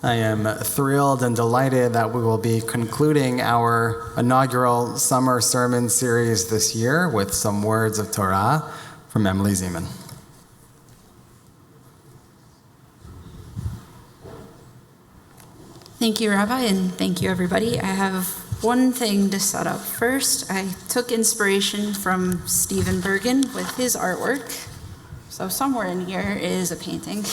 I am thrilled and delighted that we will be concluding our inaugural summer sermon series this year with some words of Torah from Emily Zeman. Thank you, Rabbi, and thank you, everybody. I have one thing to set up. First, I took inspiration from Stephen Bergen with his artwork. So somewhere in here is a painting.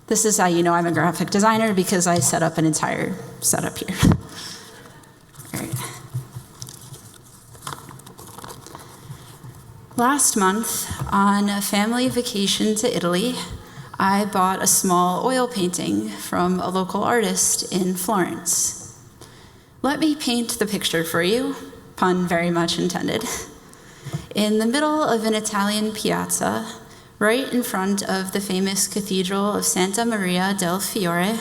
This is how you know I'm a graphic designer, because I set up an entire setup here. All right. Last month, on a family vacation to Italy, I bought a small oil painting from a local artist in Florence. Let me paint the picture for you, pun very much intended. In the middle of an Italian piazza, right in front of the famous Cathedral of Santa Maria del Fiore,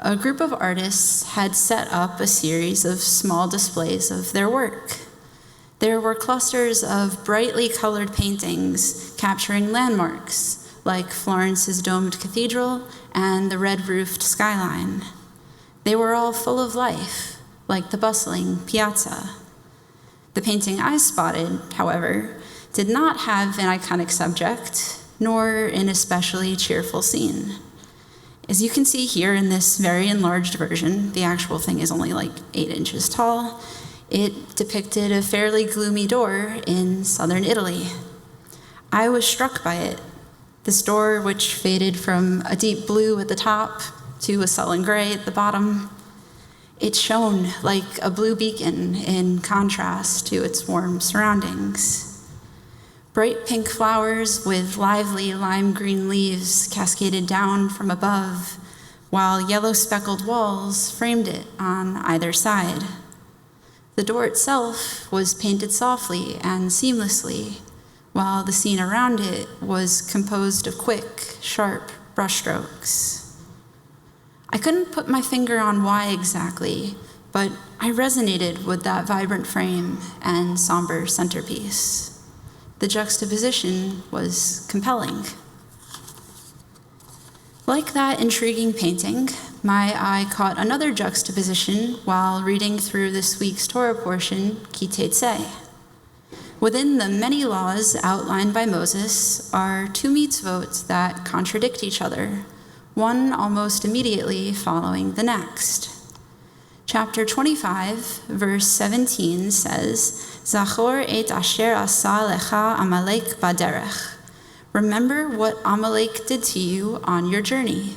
a group of artists had set up a series of small displays of their work. There were clusters of brightly colored paintings capturing landmarks, like Florence's domed cathedral and the red-roofed skyline. They were all full of life, like the bustling piazza. The painting I spotted, however, did not have an iconic subject, nor an especially cheerful scene. As you can see here in this very enlarged version, the actual thing is only like 8 inches tall, it depicted a fairly gloomy door in southern Italy. I was struck by it. This door, which faded from a deep blue at the top to a sullen gray at the bottom, it shone like a blue beacon in contrast to its warm surroundings. Bright pink flowers with lively lime green leaves cascaded down from above, while yellow speckled walls framed it on either side. The door itself was painted softly and seamlessly, while the scene around it was composed of quick, sharp brushstrokes. I couldn't put my finger on why exactly, but I resonated with that vibrant frame and somber centerpiece. The juxtaposition was compelling. Like that intriguing painting, my eye caught another juxtaposition while reading through this week's Torah portion, Ki Teitzei. Within the many laws outlined by Moses are 2 mitzvot that contradict each other, one almost immediately following the next. Chapter 25, verse 17 says, Zachor et asher asa lecha Amalek baderech. Remember what Amalek did to you on your journey.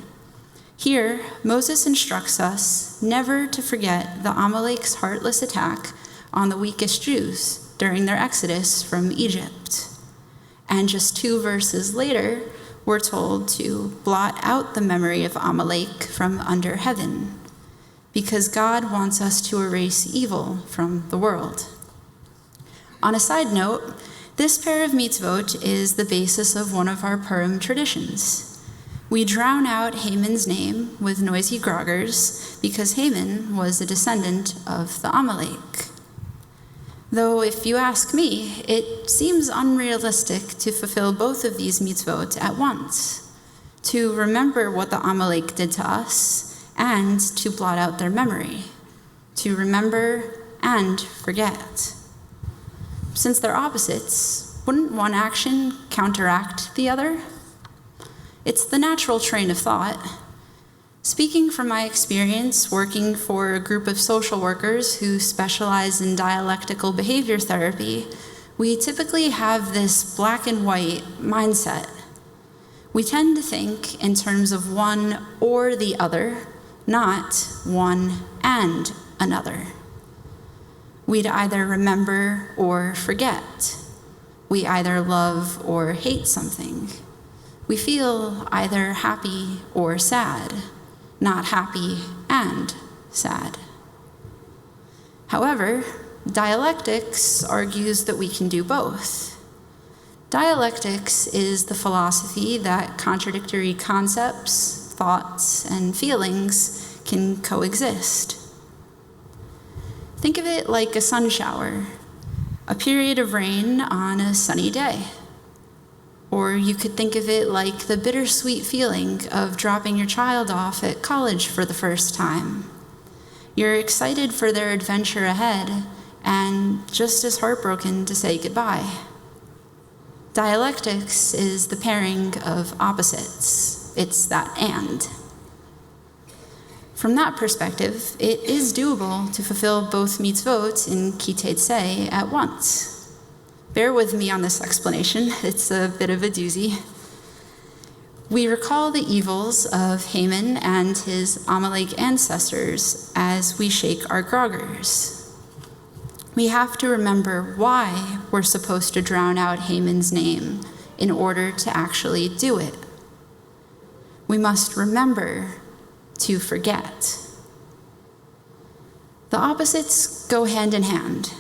Here, Moses instructs us never to forget the Amalek's heartless attack on the weakest Jews during their exodus from Egypt. And just 2 verses later, we're told to blot out the memory of Amalek from under heaven, because God wants us to erase evil from the world. On a side note, this pair of mitzvot is the basis of one of our Purim traditions. We drown out Haman's name with noisy groggers because Haman was a descendant of the Amalek. Though if you ask me, it seems unrealistic to fulfill both of these mitzvot at once, to remember what the Amalek did to us and to blot out their memory, to remember and forget. Since they're opposites, wouldn't one action counteract the other? It's the natural train of thought. Speaking from my experience working for a group of social workers who specialize in dialectical behavior therapy, we typically have this black and white mindset. We tend to think in terms of one or the other, not one and another. We'd either remember or forget. We either love or hate something. we feel either happy or sad, not happy and sad. However, dialectics argues that we can do both. Dialectics is the philosophy that contradictory concepts, thoughts, and feelings can coexist. Think of it like a sun shower, a period of rain on a sunny day. Or you could think of it like the bittersweet feeling of dropping your child off at college for the first time. You're excited for their adventure ahead and just as heartbroken to say goodbye. Dialectics is the pairing of opposites. It's that and. From that perspective, it is doable to fulfill both mitzvot in Kiteitzei at once. Bear with me on this explanation. It's a bit of a doozy. We recall the evils of Haman and his Amalek ancestors as we shake our groggers. We have to remember why we're supposed to drown out Haman's name in order to actually do it. We must remember to forget. The opposites go hand in hand.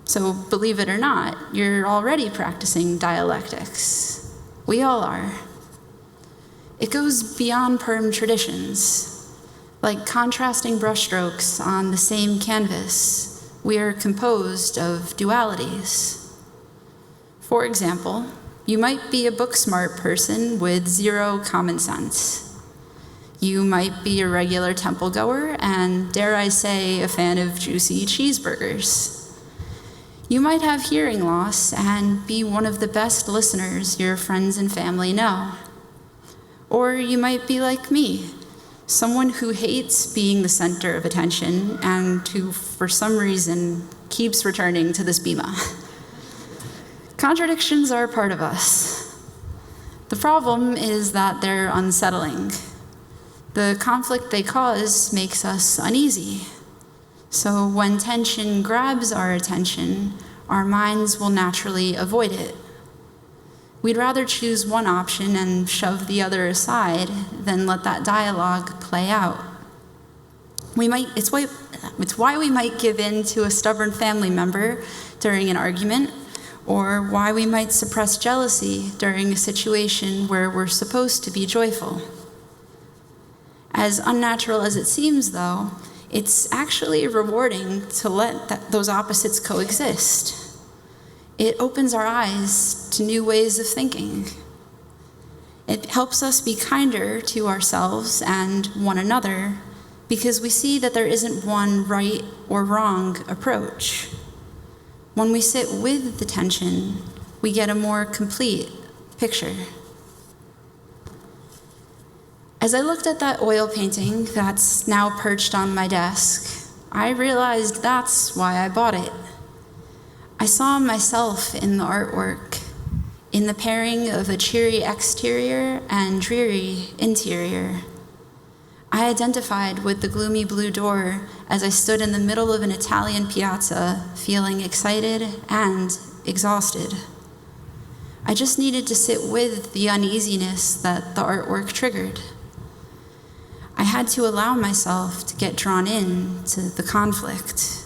So believe it or not, you're already practicing dialectics. We all are. It goes beyond Perm traditions. Like contrasting brushstrokes on the same canvas, we are composed of dualities. For example, you might be a book-smart person with zero common sense. You might be a regular temple goer and, dare I say, a fan of juicy cheeseburgers. You might have hearing loss and be one of the best listeners your friends and family know. Or you might be like me, someone who hates being the center of attention and who, for some reason, keeps returning to this bima. Contradictions are a part of us. The problem is that they're unsettling. The conflict they cause makes us uneasy. So when tension grabs our attention, our minds will naturally avoid it. We'd rather choose one option and shove the other aside than let that dialogue play out. It's why we might give in to a stubborn family member during an argument, or why we might suppress jealousy during a situation where we're supposed to be joyful. As unnatural as it seems, though, it's actually rewarding to let those opposites coexist. It opens our eyes to new ways of thinking. It helps us be kinder to ourselves and one another because we see that there isn't one right or wrong approach. When we sit with the tension, we get a more complete picture. As I looked at that oil painting that's now perched on my desk, I realized that's why I bought it. I saw myself in the artwork, in the pairing of a cheery exterior and dreary interior. I identified with the gloomy blue door as I stood in the middle of an Italian piazza, feeling excited and exhausted. I just needed to sit with the uneasiness that the artwork triggered. I had to allow myself to get drawn in to the conflict.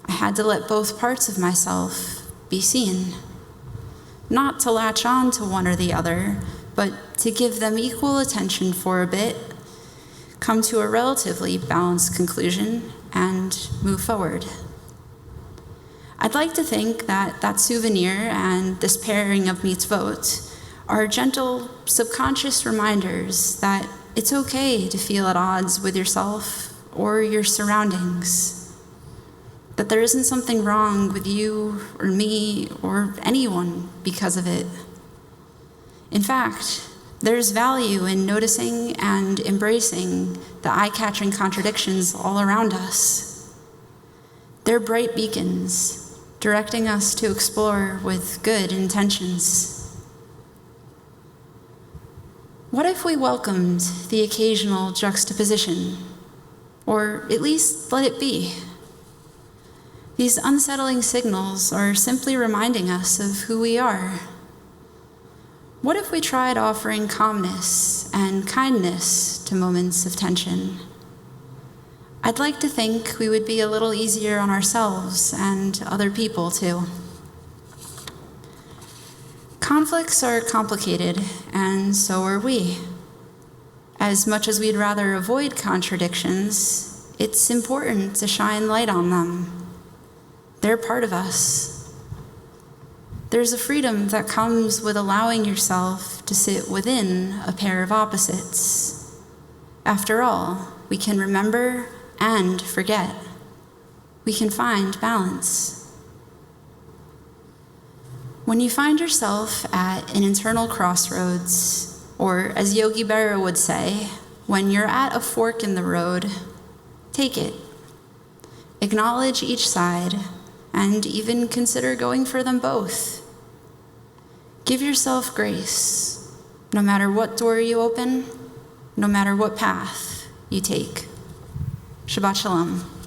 I had to let both parts of myself be seen. Not to latch on to one or the other, but to give them equal attention for a bit, come to a relatively balanced conclusion, and move forward. I'd like to think that that souvenir and this pairing of mitzvot are gentle, subconscious reminders that it's okay to feel at odds with yourself or your surroundings, that there isn't something wrong with you or me or anyone because of it. In fact, there's value in noticing and embracing the eye-catching contradictions all around us. They're bright beacons, directing us to explore with good intentions. What if we welcomed the occasional juxtaposition, or at least let it be? These unsettling signals are simply reminding us of who we are. What if we tried offering calmness and kindness to moments of tension? I'd like to think we would be a little easier on ourselves and other people too. Conflicts are complicated, and so are we. As much as we'd rather avoid contradictions, it's important to shine light on them. They're part of us. There's a freedom that comes with allowing yourself to sit within a pair of opposites. After all, we can remember and forget. We can find balance. When you find yourself at an internal crossroads, or as Yogi Berra would say, when you're at a fork in the road, take it. Acknowledge each side, and even consider going for them both. Give yourself grace, no matter what door you open, no matter what path you take. Shabbat Shalom.